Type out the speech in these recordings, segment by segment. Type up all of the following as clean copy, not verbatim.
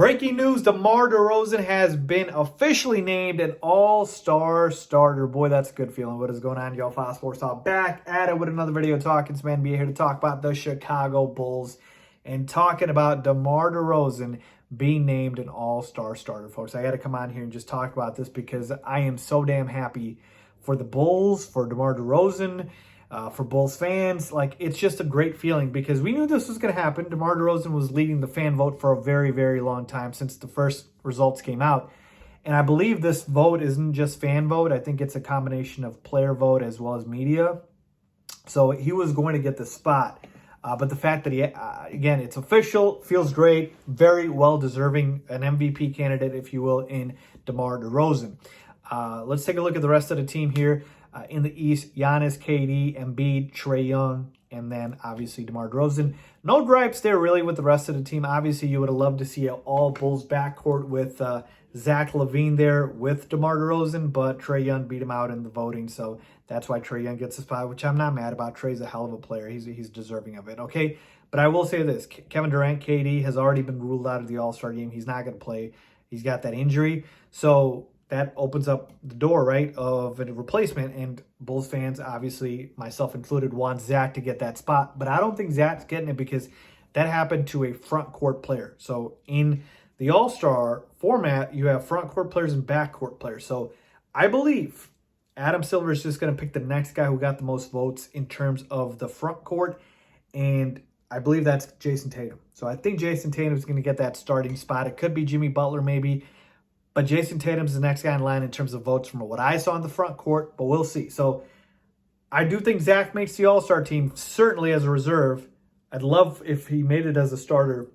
Breaking news, Demar Derozan has been officially named an all-star starter. Boy, that's a good feeling. What is going on, y'all? Fox Sports Talk back at it with another video talking some NBA here to talk about the Chicago Bulls and talking about Demar Derozan being named an all-star starter, folks. I got to come on here and just talk about this because I am so damn happy for the Bulls, for Demar Derozan, for Bulls fans. Like, it's just a great feeling because we knew this was going to happen. Demar Derozan was leading the fan vote for a very, very long time since the first results came out. And I believe this vote isn't just fan vote. I think it's a combination of player vote as well as media. So he was going to get the spot. But the fact that he, again, it's official, feels great, very well-deserving, an MVP candidate, if you will, in Demar Derozan. Let's take a look at the rest of the team here. In the East, Giannis, KD, Embiid, Trae Young, and then obviously Demar Derozan. No gripes there really with the rest of the team. Obviously, you would have loved to see an all-Bulls backcourt with Zach LaVine there with Demar Derozan, but Trae Young beat him out in the voting, so that's why Trae Young gets the spot, which I'm not mad about. Trae's a hell of a player. He's deserving of it, okay? But I will say this. Kevin Durant, KD, has already been ruled out of the All-Star game. He's not going to play. He's got that injury, so that opens up the door, right, of a replacement. And Bulls fans, obviously, myself included, want Zach to get that spot. But I don't think Zach's getting it because that happened to a front court player. So in the All-Star format, you have front court players and back court players. So I believe Adam Silver is just going to pick the next guy who got the most votes in terms of the front court. And I believe that's Jason Tatum. So I think Jason Tatum is going to get that starting spot. It could be Jimmy Butler maybe. But Jason Tatum's the next guy in line in terms of votes from what I saw in the front court, but we'll see. So I do think Zach makes the All-Star team, certainly as a reserve. I'd love if he made it as a starter,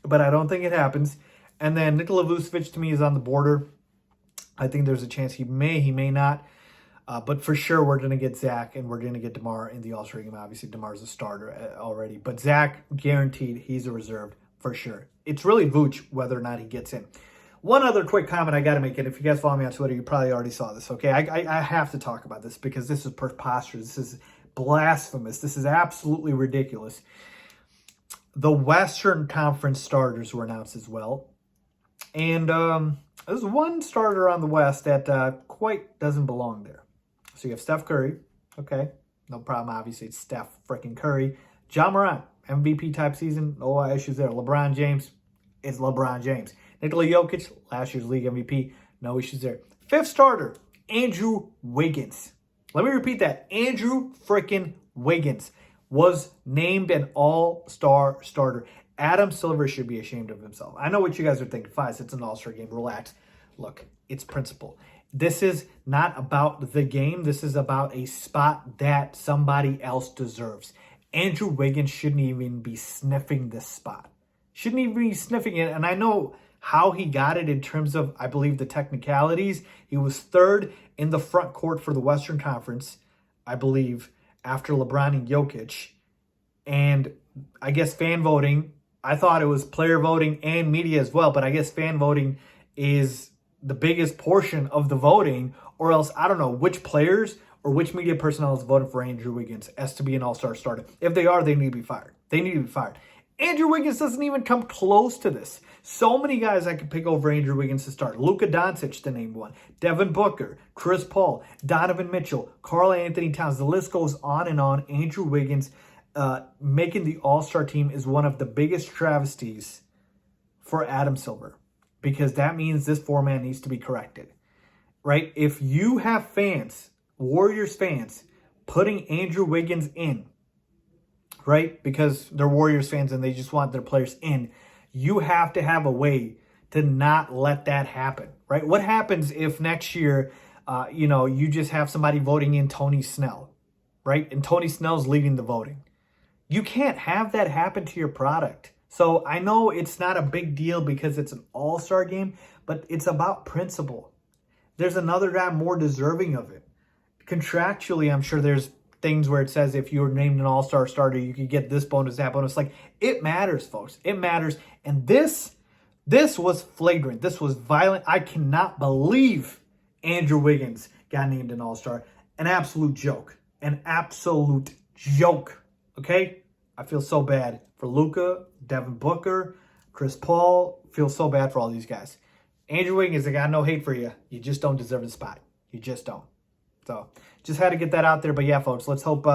but I don't think it happens. And then Nikola Vucevic, to me, is on the border. I think there's a chance he may not. But for sure, we're going to get Zach, and we're going to get DeMar in the All-Star game. Obviously, DeMar's a starter already. But Zach, guaranteed, he's a reserve for sure. It's really Vooch whether or not he gets in. One other quick comment I got to make, and if you guys follow me on Twitter, you probably already saw this, okay? I have to talk about this because this is preposterous. This is blasphemous. This is absolutely ridiculous. The Western Conference starters were announced as well. And there's one starter on the West that quite doesn't belong there. So you have Steph Curry. Okay, no problem. Obviously, it's Steph freaking Curry. Ja Morant, MVP type season. No issues there. LeBron James, it's LeBron James. Nikola Jokic, last year's league MVP, no issues there. Fifth starter, Andrew Wiggins. Let me repeat that. Andrew freaking Wiggins was named an all-star starter. Adam Silver should be ashamed of himself. I know what you guys are thinking. Faiz, it's an all-star game. Relax. Look, it's principle. This is not about the game. This is about a spot that somebody else deserves. Andrew Wiggins shouldn't even be sniffing this spot. Shouldn't even be sniffing it. And I know how he got it in terms of, I believe, the technicalities. He was third in the front court for the Western Conference, I believe, after LeBron and Jokic. And I guess fan voting, I thought it was player voting and media as well, but I guess fan voting is the biggest portion of the voting, or else I don't know which players or which media personnel is voting for Andrew Wiggins as to be an all-star starter. If they are, they need to be fired. They need to be fired. Andrew Wiggins doesn't even come close to this. So many guys I could pick over Andrew Wiggins to start. Luka Doncic, to name one. Devin Booker, Chris Paul, Donovan Mitchell, Karl Anthony Towns. The list goes on and on. Andrew Wiggins making the All-Star team is one of the biggest travesties for Adam Silver, because that means this format needs to be corrected, right? If you have fans, Warriors fans, putting Andrew Wiggins in, right, because they're Warriors fans and they just want their players in, you have to have a way to not let that happen, right? What happens if next year, you just have somebody voting in Tony Snell, right? And Tony Snell's leading the voting. You can't have that happen to your product. So I know it's not a big deal because it's an all-star game, but it's about principle. There's another guy more deserving of it. Contractually, I'm sure there's things where it says if you were named an all-star starter, you could get this bonus, that bonus. Like, it matters, folks. It matters. And this was flagrant. This was violent. I cannot believe Andrew Wiggins got named an all-star. An absolute joke. An absolute joke. Okay? I feel so bad for Luka, Devin Booker, Chris Paul, feel so bad for all these guys. Andrew Wiggins, I got no hate for you. You just don't deserve the spot. You just don't. So, just had to get that out there. But yeah, folks, let's hope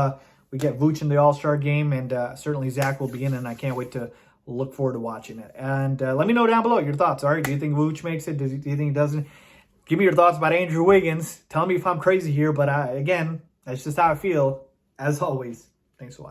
we get Vooch in the All-Star game. And certainly Zach will be in, and I can't wait to look forward to watching it. And let me know down below your thoughts. All right, do you think Vooch makes it? Do you think he doesn't? Give me your thoughts about Andrew Wiggins. Tell me if I'm crazy here. But again, that's just how I feel. As always, thanks a lot.